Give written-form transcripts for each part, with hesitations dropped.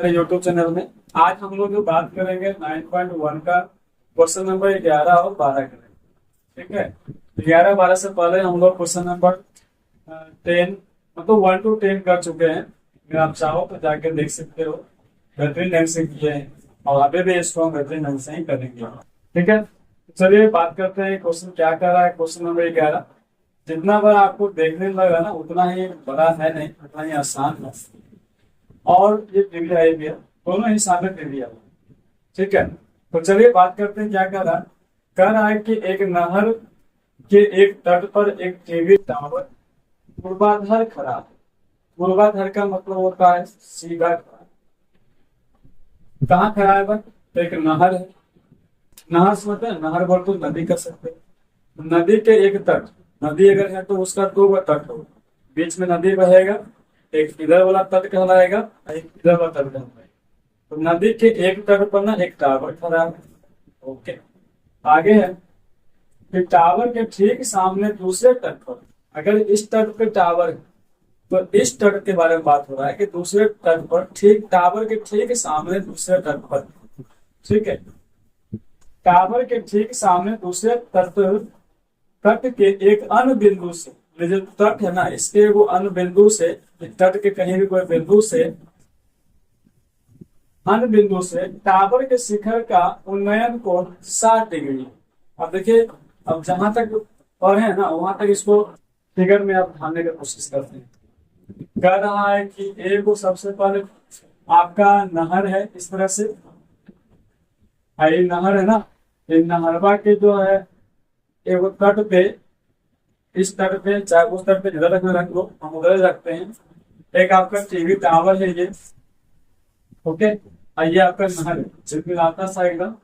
मेरे YouTube channel में आज हम लोग जो बात करेंगे 9.1 का क्वेश्चन नंबर 11 और 12 करेंगे। ठीक है, 11-12 से पहले हम लोग क्वेश्चन नंबर 10 मतलब 1 to 10 कर चुके हैं। अगर आप चाहो तो जाके देख सकते हो। बेहतरीन ढंग से किए हैं और आगे भी इसको हम बेहतरीन ढंग से ही करेंगे। ठीक है, तो चलिए बात करते हैं क्वेश्चन क्या कर रहा है। क्वेश्चन नंबर 11 जितना बार आपको देखने में लगा ना उतना ही बड़ा है नहीं, उतना ही आसान है और ये ट्रिविया है भी है, दोनों ही सामने ट्रिविया है। ठीक है, तो चलिए बात करते हैं क्या कह रहा है कि एक नहर के एक तट पर एक टीवी टावर पूर्वाधार खड़ा है। पूर्वाधार का मतलब होता है सीधा खड़ा। कहाँ खड़ा है भाई? तो एक नहर है। नहर से मतलब नहर बोल तो नदी कर सकते हैं। नदी के एक तट, नदी अगर है तो उसका दो तट होगा, बीच में नदी बहेगा, एक इधर वाला तट कहलाएगा एक इधर वाला तट कहलाएगा। तो नदी के एक तट पर ना एक टावर खड़ा है। ओके, आगे है कि टावर के ठीक सामने दूसरे तट पर, अगर इस तट पे टावर है तो इस तट के बारे में बात हो रहा है कि दूसरे तट पर ठीक टावर के ठीक सामने दूसरे तट पर। ठीक है, टावर के ठीक सामने दूसरे तट के एक अन्य बिंदु से, ये जो तट है ना इसके वो अन्य बिंदु से, तट के कहीं भी कोई बिंदु से, अन्य बिंदु से टावर के शिखर का उन्नयन कोण 60 डिग्री। अब देखिए, अब जहां तक पढ़े हैं ना वहां तक इसको फिगर में आप ढालने की कोशिश करते हैं। कह रहा है कि ए को सबसे पहले आपका नहर है इस तरह से, ये नहर है ना, ये नहरवा के जो है एक तट पे, इस तट पे चाहे उस तट पे जिधर रखना रख लो, हम उधर रखते हैं। एक आपका टीवी टावर है ये। ओके, ये आपका नहर है जिसमें आता सा एकदम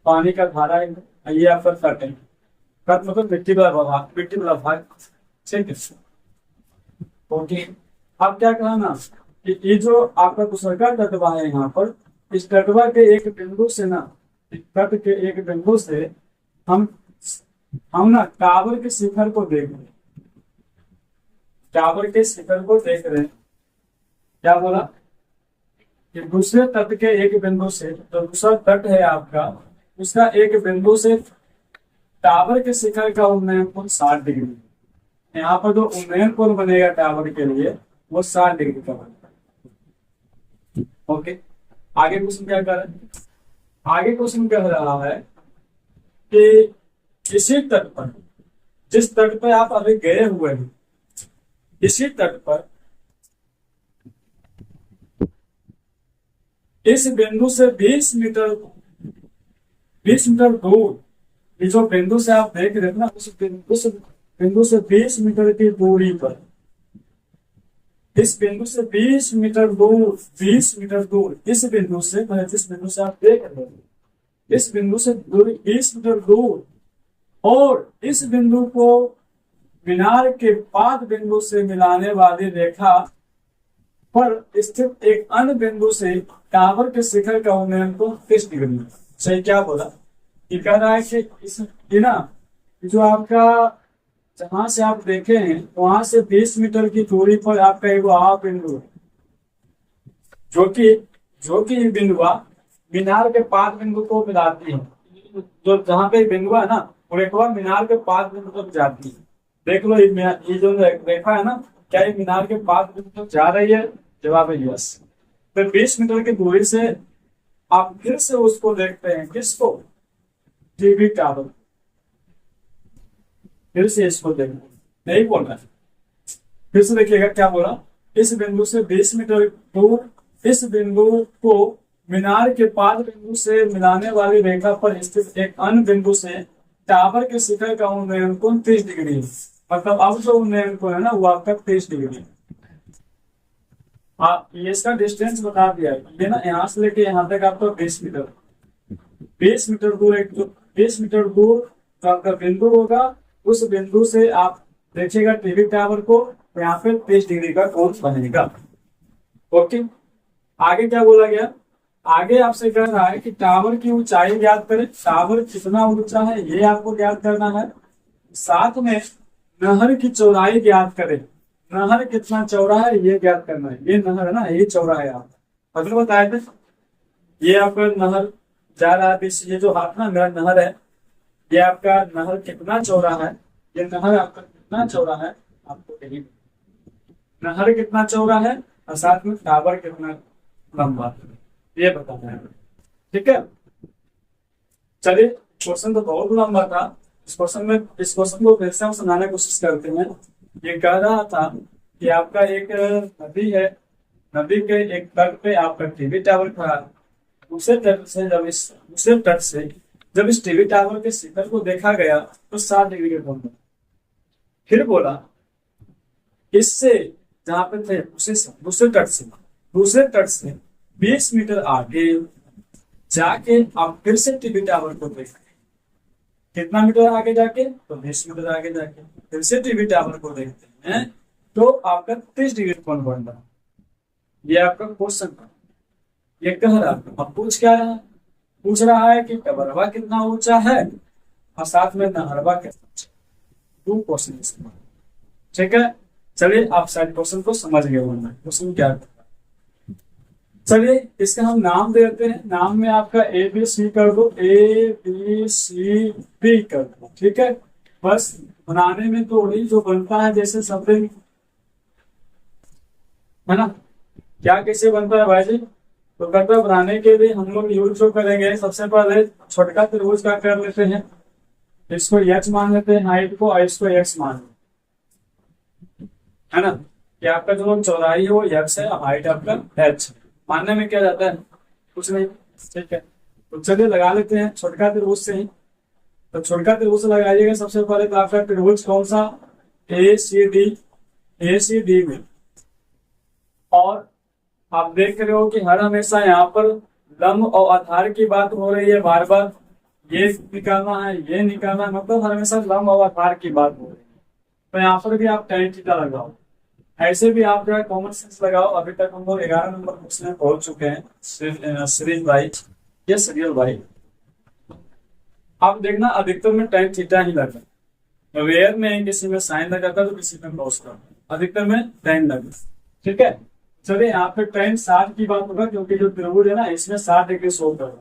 पानी का धारा है। ये आपका तट है। तट मतलब मिट्टी वाला भाग, मिट्टी वाला भाग। ठीक है, ओके। अब क्या कहा ना कि ये जो आपका दूसरा तटवा है यहाँ पर, इस तटवा के एक बिंदु से ना, तट के एक बिंदु से हम ना टावर के शिखर को देख रहे हैं। टावर के शिखर को देख रहे हैं। क्या बोला कि दूसरे तट के एक बिंदु से, जो दूसरा तट है आपका उसका एक बिंदु से टावर के शिखर का उन्नयन कोण 60 डिग्री। यहाँ पर जो उन्नयन कोण बनेगा टावर के लिए वो 60 डिग्री का बनेगा। ओके, आगे क्वेश्चन क्या कर रहे हैं? आगे क्वेश्चन कह रहा है कि इसी तट पर, जिस तट पर आप अभी गए हुए हैं, इसी तट पर इस बिंदु से 20 मीटर दूर, ये जो बिंदु से आप देख रहे हैं ना उस बिंदु से 20 मीटर की दूरी पर, इस बिंदु से 20 मीटर दूर, 20 मीटर दूर इस बिंदु से, जिस बिंदु से आप देख रहे हैं इस बिंदु से दूरी 20 मीटर दूर, और इस बिंदु को मीनार के पाद बिंदु से मिलाने वाली रेखा पर स्थित एक अन्य बिंदु से टावर के शिखर का उन्नयन को 30 डिग्री। सही क्या बोला? ये कह रहा है कि इस ये ना जो आपका जहां से आप देखे हैं वहां से 20 मीटर की दूरी पर आपका एक आ बिंदु है, जो कि बिंदुआ मीनार के पाद बिंदु को मिलाती है। जो जहां पे बिंदु है ना वो रेखा मीनार के पाद बिंदु तक जाती है। देख लो ये जो रेखा है ना, क्या ये मीनार के पाद बिंदु तक जा रही है? जवाब है यस। फिर 20 मीटर की दूरी से आप फिर से उसको देखते हैं, किसको? TV tower. फिर से इसको देखना नहीं बोलना, फिर से देखिएगा क्या बोला। इस बिंदु से 20 मीटर दूर इस बिंदु को मीनार के पाद बिंदु से मिलाने वाली रेखा पर स्थित एक अन्य बिंदु से टावर के शिखर का उन्नयन कोण 30 डिग्री है। मतलब अब जो उन्नयन कोण है ना वो आपका 30 डिग्री है। ये इसका डिस्टेंस बता दिया है ना, यहाँ से लेके यहाँ तक आपका 20 मीटर, 20 मीटर दूर, एक 20 मीटर दूर तो आपका बिंदु होगा। उस बिंदु से आप देखिएगा टीवी टावर को, यहाँ पे 30 डिग्री का कोण बनेगा। ओके, आगे क्या बोला गया? आगे आपसे कह रहा है कि टावर की ऊंचाई ज्ञात करें। टावर कितना ऊंचा है ये आपको ज्ञात करना है, साथ में नहर की चौड़ाई ज्ञात करें। नहर कितना चौड़ा है ये ज्ञात करना है। ये नहर है ना, ये चौड़ा है। आप अगर बताए थे ये आपका नहर जा रहा है, ये जो हाथ ना मेरा नहर है, ये आपका नहर कितना चौड़ा है, ये नहर आपका कितना चौड़ा है आपको यही, नहर कितना चौड़ा है और साथ में टावर कितना लंबा है, ये बताना है। ठीक है, चलिए क्वेश्चन तो बहुत लंबा था। इस क्वेश्चन को फिर से हम समझाने की कोशिश करते हैं। ये कह रहा था कि आपका एक नदी है, नदी के एक तट पे आपका टीवी टावर खड़ा है। दूसरे तट से जब इस टीवी टावर के शिखर को देखा गया तो 60 डिग्री के कोण में। फिर बोला इससे जहां पे थे उसे दूसरे तट से 20 मीटर आगे जाके आप फिर से टीवी टावर को देखें। कितना मीटर आगे जाके? तो 20 मीटर आगे जाके फिर से टीवी टावर को देखते हैं तो आपका 30 डिग्री कोण बन रहा। ये आपका क्वेश्चन था, ये कह रहा। अब पूछ क्या रहा है? पूछ रहा है कि टबरवा कितना ऊंचा है और साथ में नहरवा कितना ऊंचा। 2 क्वेश्चन इसमें। ठीक है, चलिए आप सारे क्वेश्चन को समझ गए होंगे क्वेश्चन क्या है। चलिए इसका हम नाम देते हैं। नाम में आपका ABC कर दो, ABCD कर दो। ठीक है, बस बनाने में तो वही जो बनता है जैसे समथिंग, है ना। क्या कैसे बनता है भाई जी? तो कर्तव्य बनाने के लिए हम लोग यूज जो करेंगे, सबसे पहले छोटका त्रिभुज का कर लेते हैं। इसको H मान लेते हैं हाइट को, और इसको X मान लेते हैं, है ना। कि आपका जो चौड़ाई है वो X है, हाइट आपका H। मानने में क्या जाता है? कुछ नहीं। ठीक है, तो चलिए लगा लेते हैं छोटका त्रिभुज से ही। तो छोटका त्रिभुज लगाइएगा सबसे पहले। तो आपका त्रिभुज कौन सा? ACD में। और आप देख रहे हो कि हर हमेशा यहाँ पर लंब और आधार की बात हो रही है बार बार। ये निकालना है, ये निकालना है, मतलब हर हमेशा लंब और आधार की बात हो रही है। तो यहाँ पर भी आप tan थीटा लगाओ। ऐसे भी आप जो है कॉमन सेंस लगाओ। अभी तक हम लोग 11 नंबर क्वेश्चन में पहुंच चुके हैं सीरीज वाइज या सीरियल वाइज। आप देखना अधिकतर में tan थीटा ही लगा, रेयर में किसी में साइन लगाता तो किसी में कॉस का, अधिकतर में tan लगा। ठीक है, चलिए यहाँ पे tan 60 की बात होगा क्योंकि जो त्रिभुज है ना इसमें 60 डिग्री शो कर रहा है।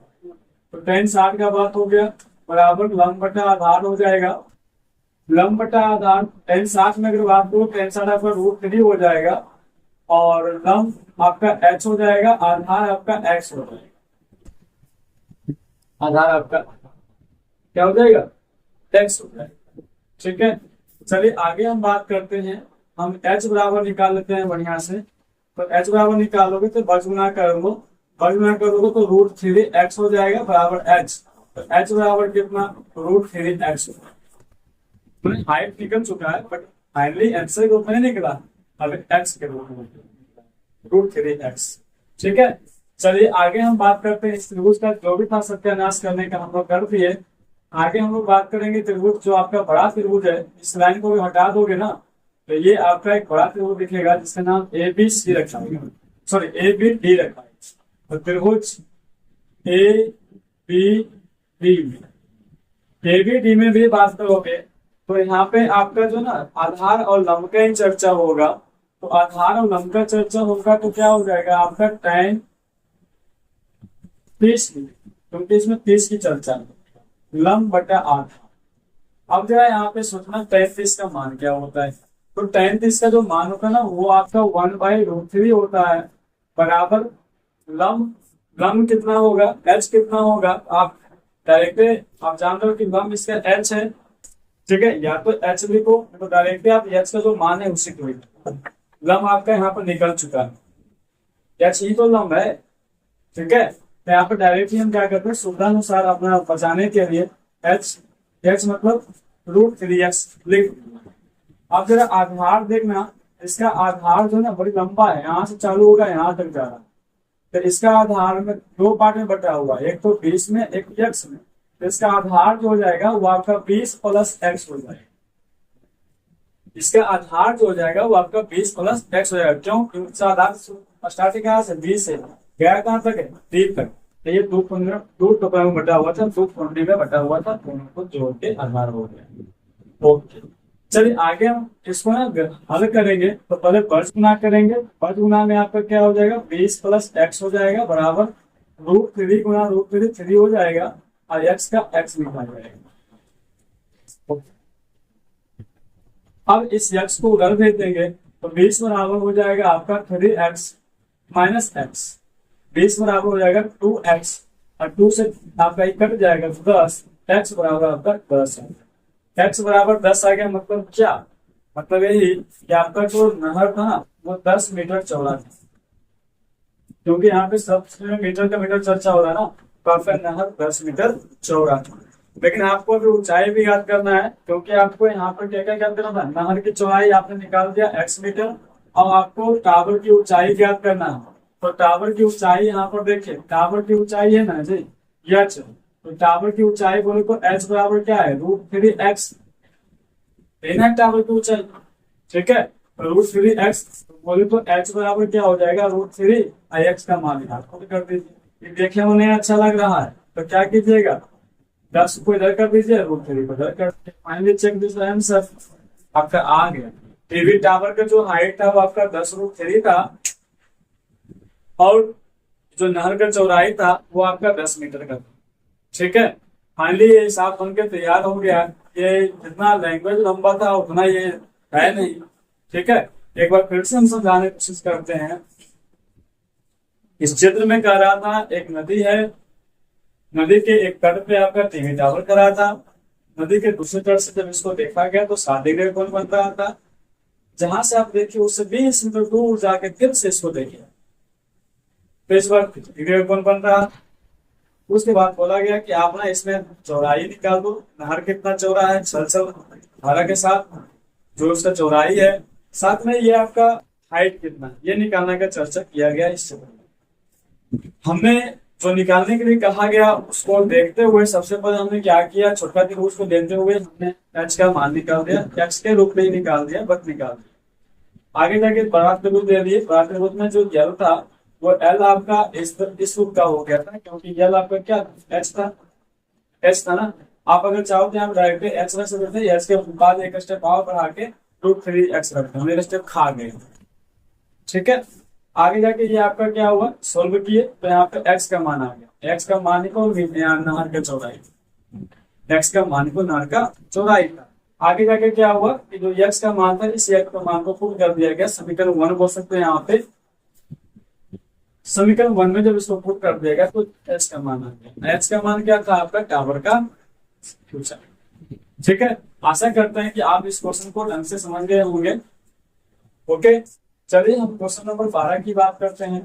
तो tan 60 का बात हो गया बराबर लंब बटा आधार हो जाएगा। लंब बटा आधार tan 60 में अगर बात करो tan 60 आपका √3 हो जाएगा और लंब आपका h हो जाएगा, आधार आपका x हो जाएगा। आधार आपका क्या हो जाएगा? x हो जाएगा। ठीक है, चलिए आगे हम बात करते हैं। हम h बराबर निकाल लेते हैं बढ़िया से। तो h बराबर निकालोगे तो बज गुना कर लो, बज गुना करोगे तो √3x हो जाएगा बराबर h। तो h बराबर कितना? √3x। हाइट निकल चुका है बट फाइनली आंसर रूप में निकला, अब x के रूप में √3x। ठीक है, चलिए आगे हम बात करते हैं इस त्रिभुज का जो भी था सत्यानाश करने का हम लोग कर दिए। आगे हम लोग बात करेंगे त्रिभुज जो आपका बड़ा त्रिभुज है। इस लाइन को भी हटा दोगे ना तो ये आपका एक बड़ा त्रिभुज दिखेगा जिसका नाम ABC रखा है, सॉरी ABD रखा है। तो त्रिभुज ABD में भी बात करोगे तो यहाँ पे आपका जो ना आधार और लंब का ही चर्चा होगा। तो आधार और लंब का चर्चा होगा तो क्या हो जाएगा आपका tan 30, क्योंकि इसमें 30 की चर्चा है, लंब बटा आधार। अब जो है यहाँ पे सोचना tan 30 का मान क्या होता है। तो tan 30 का जो मान होता है ना वो आपका 1/√3 होता है बराबर लंब कितना होगा, h कितना होगा। आप डायरेक्ट आप जानते हो कि लंब इसका h है। ठीक है, या तो h लिखो तो डायरेक्ट आप h का जो मान है उसी को लिखो। लंब आपका यहाँ पर निकल चुका है, h ही तो लंब है। ठीक है, तो यहाँ पर डायरेक्टली हम क्या करते हैं सुविधानुसार अपना बचाने के लिए h मतलब √3x लिख। अब जरा आधार देखना, इसका आधार जो है ना बड़ी लंबा है, यहाँ से चालू होगा यहाँ तक जा रहा है। तो इसका आधार में 2 पार्ट में बटा हुआ है, एक तो 20 में एक x में। तो इसका आधार जो हो जाएगा वो आपका 20 + x हो जाएगा। इसका आधार जो हो जाएगा वो आपका 20 + x हो जाएगा। क्यों? क्योंकि इसका आधार स्टार्टिंग कहाँ से 20 से गया कहाँ तक है 3 तक। तो ये 2 टुकड़ा में बटा हुआ था, 2 कोने में बटा हुआ था, दोनों को जोड़ के आधार हो गया। ओके, चलिए आगे हम इसको ना हल करेंगे, तो पहले वर्ग गुना करेंगे। वर्ग गुना में आपका क्या हो जाएगा, 20 प्लस एक्स हो जाएगा बराबर √3 गुना √3 3 हो जाएगा, और एक्स का एक्स निकाल जाएगा। अब इस x को उधर भेज देंगे, तो 20 बराबर हो जाएगा आपका 3x माइनस एक्स, 20 बराबर हो जाएगा 2x, और 2 से आपका ये कट जाएगा 10, x बराबर आपका 10 है। x बराबर 10 आ गया, मतलब क्या, मतलब यही कि आपका जो नहर था ना वो 10 मीटर चौड़ा था, क्योंकि यहाँ पे सब मीटर का मीटर चर्चा हो रहा है ना, तो आपका नहर 10 मीटर चौड़ा था। लेकिन आपको अभी ऊंचाई भी याद करना है, क्योंकि आपको यहाँ पर क्या क्या याद करना था, नहर की चौड़ाई आपने निकाल दिया x मीटर, और आपको टावर की ऊंचाई याद करना है। तो टावर की ऊंचाई यहाँ पर देखिए, टावर की ऊंचाई है ना जी h, तो टावर की ऊंचाई बोले तो h बराबर क्या है, √3x, टावर की ऊंचाई, ठीक है। √3x बोले तो h बराबर क्या हो जाएगा, √3, x का मान यहाँ खुद कर दीजिए। ये देखने में नहीं अच्छा लग रहा है तो क्या कीजिएगा, 10 को इधर कर दीजिए, √3 को इधर कर दीजिए। फाइनली चेक दिस आंसर, आपका आ गया। टीवी टावर का जो हाइट था वो आपका 10√3 था, और जो नहर का चौड़ाई था वो आपका 10 मीटर का था, ठीक है। फाइनली ये हिसाब बनकर तैयार हो गया। ये जितना लैंग्वेज लंबा था उतना ये है नहीं, ठीक है। एक बार फिर से हम समझाने की कोशिश करते हैं। इस चित्र में कह रहा था एक नदी है, नदी के एक तट पे आपका टीवी टावर करा था, नदी के दूसरे तट से जब इसको देखा गया तो 60 डिग्री कोण बन रहा था। जहां से आप देखिए उससे 20 मीटर दूर जाके फिर से इसको देखिए, तो इस बार डिग्री कोण बन रहा। उसके बाद बोला गया कि आप ना इसमें चौड़ाई निकाल दो, नहर कितना चौड़ा है छलछल धारा के साथ जो उसका चौड़ाई है, साथ में ये आपका हाइट कितना है, ये निकालने का चर्चा किया गया। इससे हमने जो निकालने के लिए कहा गया उसको देखते हुए सबसे पहले हमने क्या किया, छोटा त्रिभुज को लेते हुए हमने h का मान निकाल दिया, x के रूप में ही निकाल दिया, बट निकाल दिया। आगे जाके बड़ा त्रिभुज दे दिए, बड़ा त्रिभुज में जो L था वो L आपका इस रूप का हो गया था, क्योंकि L आपका क्या h था, h था ना। आप अगर चाहो तो आप डायरेक्ट h रख सकते थे, h के बाद एक स्टेप और बढ़ा के √3x रखते, हम एक स्टेप खा गए, ठीक है। आगे जाके ये आपका क्या हुआ, सोल्व किए तो यहाँ पे x का मान आ गया, x का मान को नहर का चौड़ाई, x का मान को नहर का चौड़ाई था। आगे जाके क्या हुआ कि जो x का मान था इस x का मान को पुट कर दिया गया, समीकरण 1 बोल सकते हैं यहाँ पे। समीकरण 1 में जब इसको पुट कर दिया गया तो h का मान आ गया, h का मान क्या था आपका, टावर का फ्यूचर, ठीक है। आशा करते हैं कि आप इस क्वेश्चन को ढंग से समझ गए होंगे। ओके, चलिए हम क्वेश्चन नंबर 12 की बात करते हैं।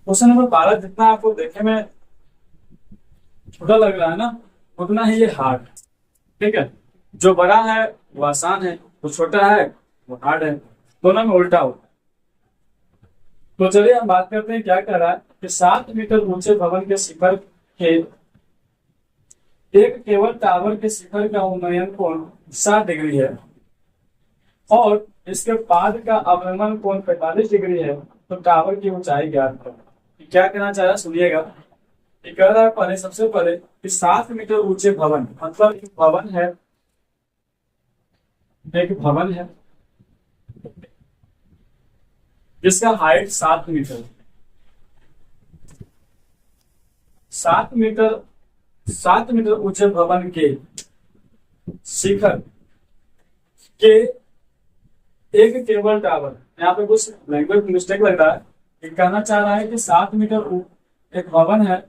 क्वेश्चन नंबर 12 जितना आपको देखे में छोटा लग रहा है ना, उतना ही ये हार्ड, ठीक है। जो बड़ा है वो आसान है, जो छोटा है वो हार्ड है, दोनों में उल्टा होता है। तो चलिए हम बात करते हैं, क्या कह रहा है कि 7 मीटर ऊंचे भवन के शिखर के एक केवल टावर के शिखर का उन्नयन कोण 60 डिग्री है, और इसके पाद का अवनमन कोण 45 डिग्री है, तो टावर की ऊंचाई ज्ञात करो। क्या कहना चाह रहा है सुनिएगा। ये कह रहा है पहले, सबसे पहले कि 7 मीटर ऊंचे भवन, मतलब एक भवन है, एक भवन है जिसका हाइट 7 मीटर, 7 मीटर ऊंचे भवन के शिखर के एक केबल टावर, यहाँ पे कुछ लैंग्वेज मिस्टेक लग रहा है। ये कहना चाह रहा है कि 7 मीटर एक भवन है,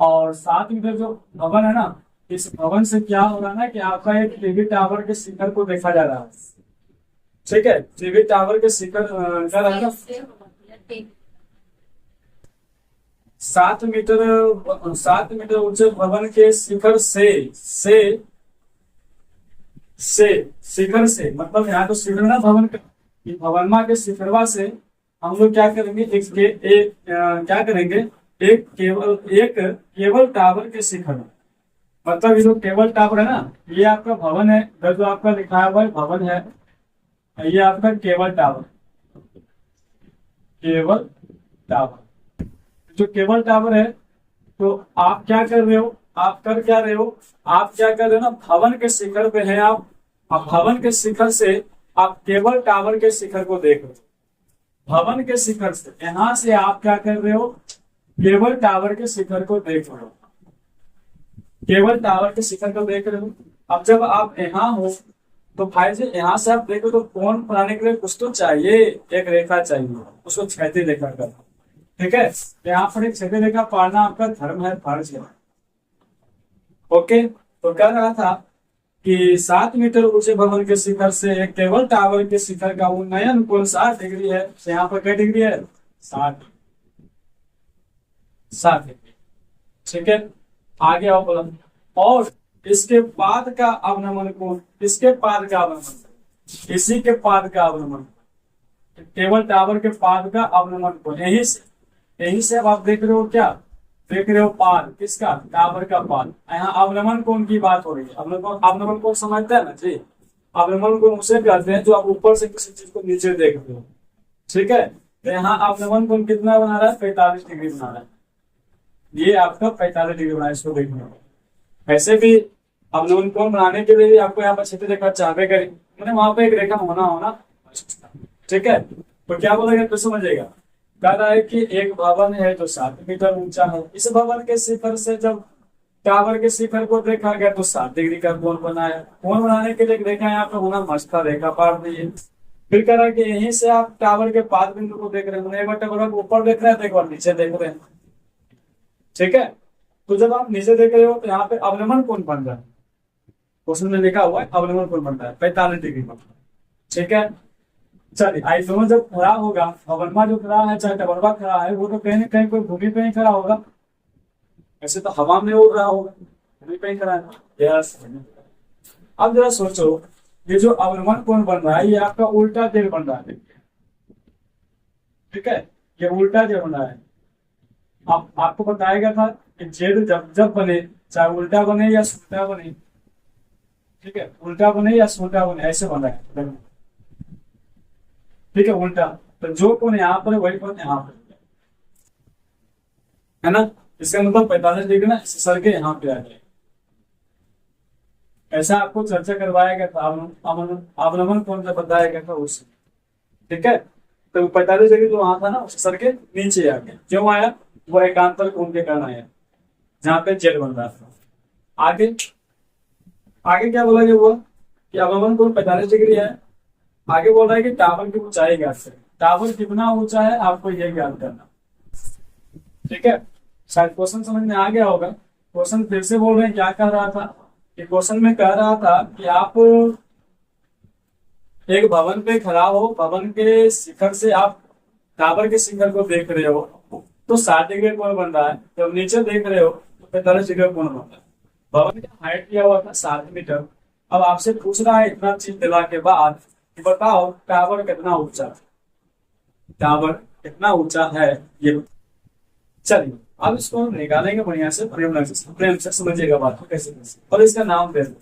और 7 मीटर जो भवन है ना, इस भवन से क्या हो रहा है ना कि आपका एक टीवी टावर के शिखर को देखा जा रहा है, ठीक है। टीवी टावर के शिखर क्या रहा है, 7 मीटर ऊंचे भवन के शिखर शिखर से मतलब यहाँ तो शिखर ना भवन का, भवनमा के शिखरवा से हम लोग क्या करेंगे, क्या करेंगे, एक केबल टावर के शिखर, मतलब ये जो केबल टावर है ना, ये आपका भवन है, जो आपका लिखा हुआ है भवन है, ये आपका केबल टावर, केबल टावर। जो केबल टावर है, तो आप क्या कर रहे हो, आप कर क्या रहे हो, आप क्या कर रहे हो ना, भवन के शिखर पे है आप। भवन के शिखर से आप केबल टावर के शिखर को देख रहे हो। भवन के शिखर से, यहां से आप क्या कर रहे हो, केबल टावर के शिखर को देख रहे हो। केबल टावर के शिखर को देख रहे हो। अब जब आप यहाँ हो, तो भाई जी यहाँ से आप देखो तो कोण बनाने के लिए कुछ तो चाहिए, एक रेखा चाहिए, उसको क्षैतिज रेखा कर। ठीक है, यहाँ पर एक क्षैतिज रेखा पाड़ना आपका धर्म है, फर्ज है। ओके, तो कह रहा था कि 7 मीटर ऊंचे भवन के शिखर से एक केबल टावर के शिखर का उन्नयन कोण 60 डिग्री है। तो यहाँ पर क्या डिग्री है, 60 डिग्री। ठीक है, आगे आओ बोला। और इसके पाद का अवनमन कोण, इसके पाद का अवनमन, इसी के पाद का अवनमन, केबल टावर के पाद का अवनमन कोण, यही से अब आप देख रहे हो, क्या देख रहे हो, पाद किसका, टावर का पाद। यहाँ अवनमन कोण की बात हो रही है। अवनमन कोण समझते हैं ना जी। अवनमन कोण उसे कहते हैं जो आप ऊपर से किसी चीज को नीचे देख रहे हो। ठीक है, तो यहाँ अवनमन कोण कितना बना रहा है, 45 डिग्री बना रहा है। ये आपका 45 डिग्री बना है, इसको देखना। ऐसे भी अवनमन कोण बनाने के लिए भी आपको यहाँ पर क्षैतिज रेखा चाहे करें, मैंने वहां पे एक रेखा होना। ठीक है, तो क्या बोलेगा तो समझेगा। कह रहा है कि एक भवन है जो 7 मीटर ऊंचा है। इस भवन के शिखर से जब टावर के शिखर को देखा गया तो 60 डिग्री का कोण बनाया। कोण बनाने के लिए एक रेखा यहाँ पे होना मस्त था, रेखा पाड़ दी है। फिर कह रहा है कि यहीं से आप टावर के पाद बिंदु को देख रहे हैं, एक बार टावर ऊपर देख रहे हैं, एक बार नीचे देख रहे हैं। ठीक है, तो जब आप नीचे देख रहे हो तो यहाँ पे अवनमन कोण बन रहा है, क्वेश्चन में लिखा हुआ है अवनमन कोण बन रहा है 45 डिग्री का। ठीक है, चलिए आई दोनों जब खड़ा होगा, भवनमा जो खड़ा है चाहे टवरवा खड़ा है, वो तो कहीं ना कहीं कोई भूमि पे ही खड़ा होगा। ऐसे तो हवा में उड़ रहा होगा, भूमि पे ही खड़ा है। यस, अब जरा सोचो, ये जो अवनमन कोण बन रहा है, ये आपका उल्टा जेड बन रहा है। ठीक है, ये उल्टा जेड बन रहा है। आपको बताया गया था कि जेड जब जब बने, चाहे उल्टा बने या सुल्टा बने, ठीक है, उल्टा बने या सुल्टा बने, ऐसे बना है। ठीक है, उल्टा, तो जो कोण यहाँ पर है वही कोण यहाँ पर है ना। इसका मतलब 45 डिग्री ना सर के यहाँ पे आ जाए। ऐसा आपको चर्चा करवाया गया था, अवनमन कोण जब बताया गया था उससे। ठीक है, तो 45 डिग्री जो वहां था ना, उस सर के नीचे आ गया। क्यों आया, वो एकांतर कोण के कारण आया, जहां पे जेड बन रहा था। आगे आगे क्या बोला गया हुआ कि अवनमन कोण 45 डिग्री है। आगे बोल रहा है कि टावर की ऊंचाई ज्ञात करें। टावर कितना ऊंचा है आपको यह ज्ञात करना। ठीक है, शायद क्वेश्चन समझ में आ गया होगा। क्वेश्चन फिर से बोल रहे हैं, क्या कह रहा था कि क्वेश्चन में कह रहा था कि आप एक भवन पे खड़ा हो, भवन के शिखर से आप टावर के शिखर को देख रहे हो तो 60 डिग्री कोण बन रहा है। जब नीचे देख रहे हो तो 45 डिग्री कोण बन रहा है। भवन का हाइट दिया हुआ था 7 मीटर। अब आपसे पूछ रहा है इतना चीज दिला के बाद, बताओ टावर कितना ऊंचा है, टावर कितना ऊंचा है ये। चलिए अब इसको हम निकालेंगे बढ़िया से, प्रेम से समझिएगा बात को कैसे कैसे, और इसका नाम देते हैं।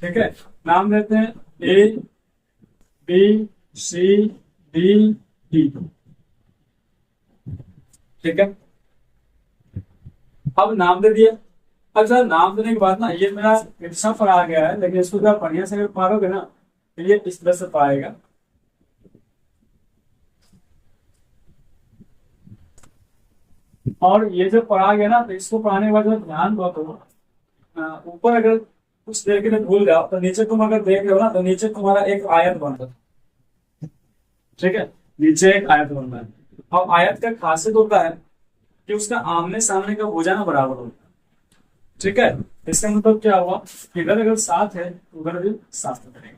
ठीक है, नाम देते हैं A B C D E. ठीक है, अब नाम दे दिया। अब जरा नाम देने के बाद ना, ये मेरा रिक्शा पर आ गया है, लेकिन इसको जरा बढ़िया से पारोगे ना तो ये इस तरह से पाएगा। और ये जब पढ़ा गया ना, तो इसको पढ़ाने के बाद जब ध्यान दो तो ऊपर अगर कुछ देर के लिए भूल जाओ तो नीचे तुम अगर देख रहे हो ना, तो नीचे तुम्हारा एक आयत बन रहा है। ठीक है, नीचे एक आयत बन रहा है। और आयत का खासियत होता है कि उसका आमने सामने का भुजा ना बराबर होता है। ठीक है, इसका मतलब क्या हुआ, इधर अगर 7 है उधर भी 7 करेंगे।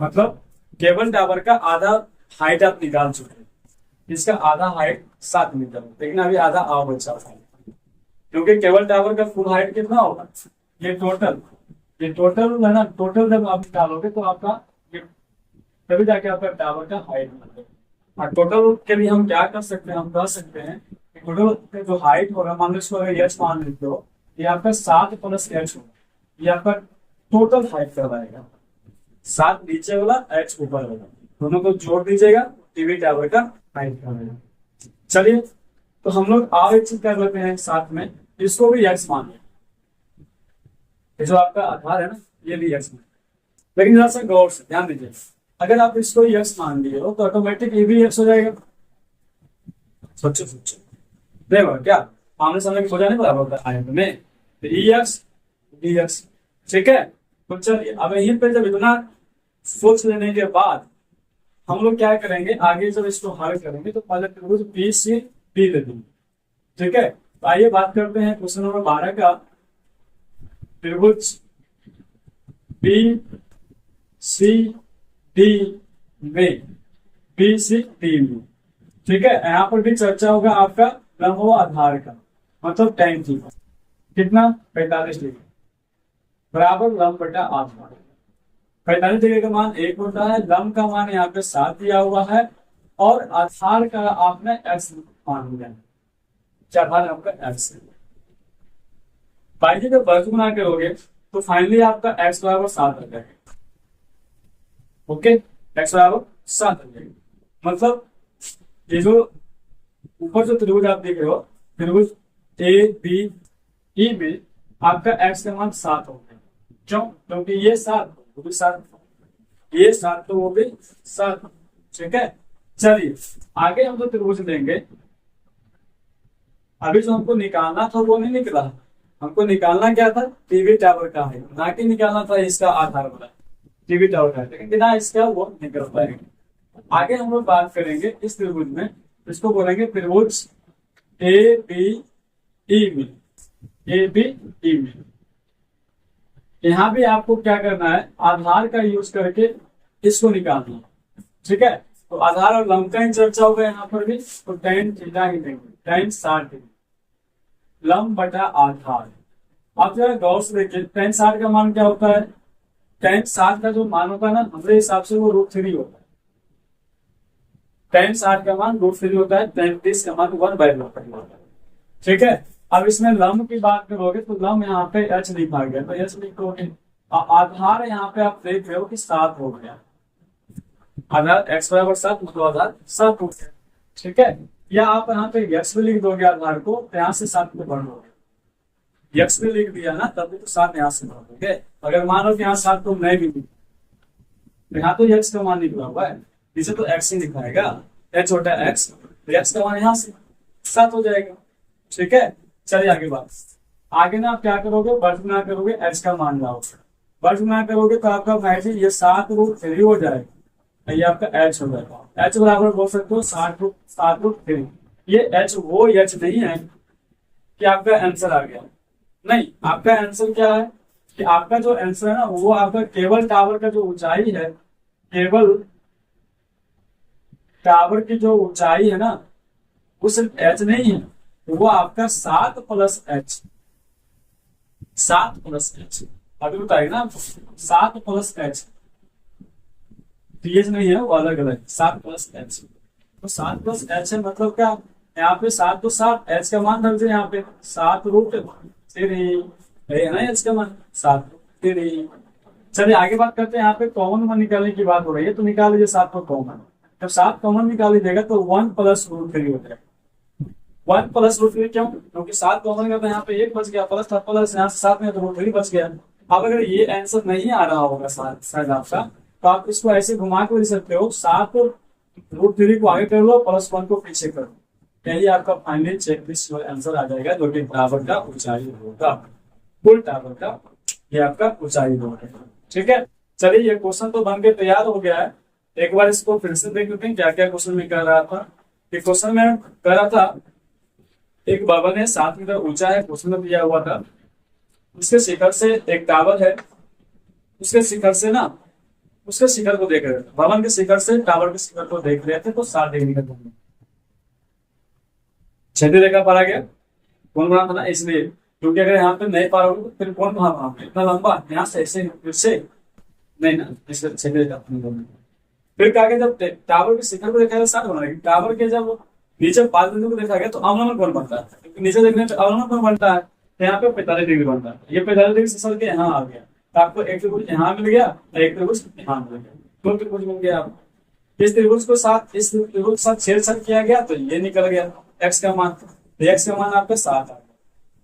मतलब केबल टावर का आधा हाइट आप निकाल चुके हैं। इसका आधा हाइट 7 मीटर, लेकिन अभी आधा और बचा था, क्योंकि केबल टावर का फुल हाइट कितना होगा, ये टोटल है ना। टोटल जब आप निकालोगे तो आपका तभी जाके आपका टावर का हाइट बनेगा। और टोटल के लिए हम क्या कर सकते हैं, हम कह सकते हैं टोटल जो हाइट होगा, मान लो इसको अगर एच मान लेते हो, ये आपका 7 प्लस एच होगा, ये आपका टोटल हाइट कहलाएगा। 7 नीचे वाला, एच ऊपर वाला, दोनों को जोड़ दीजिएगा, टीवी टावर का हाइट बनेगा। चलिए तो हम लोग और एक चीज कर लेते हैं साथ में, इसको भी एक्स मान लें। ये जो आपका आधार है ना, ये भी एक्स मान, लेकिन जरा सा गौर से ध्यान दीजिए, अगर आप इसको एक्स मान लिए हो तो ऑटोमेटिक ये भी एक्स हो जाएगा। सोचो सोचो, देखो क्या आमने सामने हो जाने बराबर आएगा में, तो ई एक्स डी एक्स, ठीक है। तो चलिए अब यहीं पे जब इतना सोच लेने के बाद हम लोग क्या करेंगे, आगे जब इसको हल करेंगे तो पहले त्रिभुज बी सी डी ले देंगे, ठीक है। तो आइए बात करते हैं क्वेश्चन नंबर 12 का। त्रिभुज बी सी डी में, बी सी डी में, ठीक है। यहाँ पर भी चर्चा होगा आपका लंब आधार का, मतलब tan थीटा कितना 45 डिग्री बराबर लंब बटा आधार। 45 डिग्री का मान 1 होता है, लंब का मान यहाँ पे 7 दिया हुआ है और आधार का आपने x मान लिया, क्या आधार आपका x है। बाकी जब वर्ग गुना करोगे तो फाइनली आपका x बराबर 7 आ जाएगा। ओके, x बराबर 7 आ जाएगा। मतलब ये जो ऊपर जो त्रिभुज आप देख रहे हो, त्रिभुज ए बी ई में आपका x का मान 7 हो गया। क्यों? क्योंकि ये 7 वो भी 7, ये 7 तो वो भी 7, ठीक है। चलिए आगे हम जो त्रिभुज लेंगे, अभी जो हमको निकालना था वो नहीं निकला, हमको निकालना क्या था, टीवी टावर का है, ना कि निकालना था इसका आधार वाला टीवी टावर का है, लेकिन बिना इसका वो निकल पाएगा। आगे हम लोग बात करेंगे इस त्रिभुज में, इसको बोलेंगे त्रिभुज ए बी ई में, ए बी ई में। यहाँ भी आपको क्या करना है, आधार का यूज करके इसको निकालना, ठीक है। तो आधार और लंब का ही चर्चा होगा यहाँ पर भी, तो tan थीटा ही देंगे, tan 60 डिग्री लंब बटा आधार। आप जरा गौर से देखिए, tan 60 का मान क्या होता है, tan 60 का जो मान होता है ना, हमारे हिसाब से वो √3 होता है। tan 60 का मान √3 होता है, tan 30 का मान 1/√3 होता है, ठीक है। अब इसमें लंब की बात करोगे तो लंब यहाँ पे h लिखा गया, तो h लिखोगे। आधार यहाँ पे आप देख रहे हो कि 7 हो गया, आधार x बराबर 7, मतलब आधार 7 हो गया, ठीक है। या आप यहाँ पे x भी लिख दोगे आधार को, तो यहाँ से 7 को बढ़ दोगे, x भी लिख दिया ना तब भी तो 7 यहाँ से बढ़ दोगे। अगर मान लो कि यहाँ 7 तो नहीं भी तो यहाँ तो x का मान निकला हुआ है, नीचे तो x ही लिखाएगा, h छोटा x, तो x का मान यहाँ से 7 हो जाएगा, ठीक है। चलिए आगे बात, आगे ना आप क्या करोगे, वर्ग गुना करोगे, h का मान लाओगे, वर्ग गुना करोगे तो आपका भाई जी ये 7√3 हो जाएगा, ये आपका h हो जाएगा। h बराबर बोल सकते हो 7√3। ये h वो h नहीं है कि आपका आंसर आ गया, नहीं, आपका आंसर क्या है कि आपका जो आंसर है ना, वो आपका केबल टावर का जो ऊंचाई है, केबल टावर की जो ऊंचाई है ना, वो सिर्फ h नहीं है, वो आपका 7 + h, 7 + h अभी बताएगा ना, 7 + h, नहीं है वो अलग अलग, 7 + h, तो 7 + h है, मतलब क्या, यहाँ पे 7 तो 7, h का मान रख दे यहाँ पे 7√3 है ना, h का मान 7√3। चलिए आगे बात करते हैं, यहाँ पे कॉमन मान निकालने की बात हो रही है, तो निकाल लीजिए 7 को कॉमन। जब 7 कॉमन निकाल लीजिएगा तो 1 + √3 हो जाएगा। 1 + √3 क्यों, क्योंकि 7 कॉमन का तो यहाँ पे 1 बच गया, प्लस था प्लस यहाँ से 7 में तो √3 बच गया। अब अगर ये आंसर नहीं आ रहा होगा शायद आपका, तो आप इसको ऐसे घुमा के लिख सकते हो, 7√3 को आगे कर लो, +1 को पीछे कर लो, यही आपका फाइनली चेकलिस्ट आंसर आ जाएगा, जो कि टावर का ऊंचाई होगा, कुल टावर का ये आपका ऊंचाई होगा, ठीक है। चलिए ये क्वेश्चन तो बन के तैयार हो गया है, एक बार इसको फिर से देख लेते हैं क्या क्या क्वेश्चन में कर रहा था। ये क्वेश्चन में कर रहा था, एक भवन है 7 मीटर ऊंचा है, क्वेश्चन में दिया हुआ था, उसके शिखर से एक टावर है, उसके शिखर से ना, उसके शिखर को देख रहे थे, भवन के शिखर से टावर के शिखर को देख रहे थे, तो 7 डिग्री का कोण, क्षैतिज रेखा पर आ गया, कौन बना था ना, इसलिए क्योंकि अगर यहाँ पे नहीं पा रहे तो फिर कौन बना, इतना लंबा यहाँ से ऐसे फिर से नहीं ना, इसलिए क्षैतिज रेखा। फिर क्या, जब टावर के शिखर को देखा गया 7 बना, टावर के जब नीचे 5 बिंदु को देखा गया तो अवलंबन कोण बनता है, क्योंकि नीचे देखने पे अवलंबन कोण बनता है, तो यहाँ पे 45 डिग्री बनता है, ये 45 डिग्री से सर के यहाँ आ गया, तो आपको एक त्रिभुज यहाँ मिल गया और एक त्रिभुज यहाँ मिल गया, दो त्रिभुज मिल गया आपको, इस त्रिभुज को साथ इस त्रिभुज के साथ छेड़छाड़ किया गया तो ये निकल गया एक्स का मान, तो एक्स का मान आपका 7 आ गया।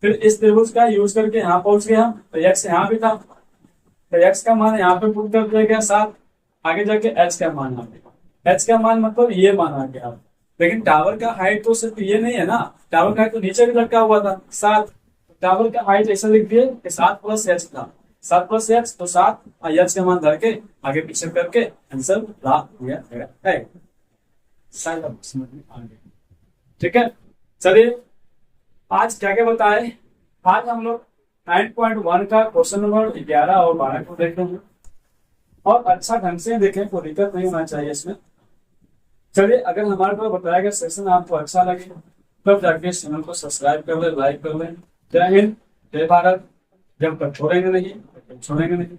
फिर इस त्रिभुज का यूज करके यहाँ पहुंच गए हम, तो एक्स यहाँ भी था, तो एक्स का मान यहाँ पे पुट कर दिया गया 7, आगे जाके एच का मान आ गया। एच का मान मतलब ये मान आ गया। लेकिन टावर का हाइट तो सिर्फ ये नहीं है ना, टावर का हाइट तो नीचे भी लटका हुआ था 7। टावर का हाइट ऐसा लिख दिए कि 7 प्लस एच था, 7 प्लस एच तो 7, एच का मान धर के आगे पीछे करके आंसर ला दिया गया है। ठीक है, चलिए आज क्या क्या बताए। आज हम लोग 9.1 का क्वेश्चन नंबर 11 और 12 को देखते हैं, और अच्छा ढंग से देखें, कोई दिक्कत नहीं होना चाहिए इसमें। चलिए, अगर हमारे को बताया गया सेशन आपको अच्छा लगे तब जाके इस चैनल को सब्सक्राइब कर ले, लाइक कर ले। जय हिंद, जय भारत। जब तक छोड़ेंगे नहीं, छोड़ेंगे नहीं।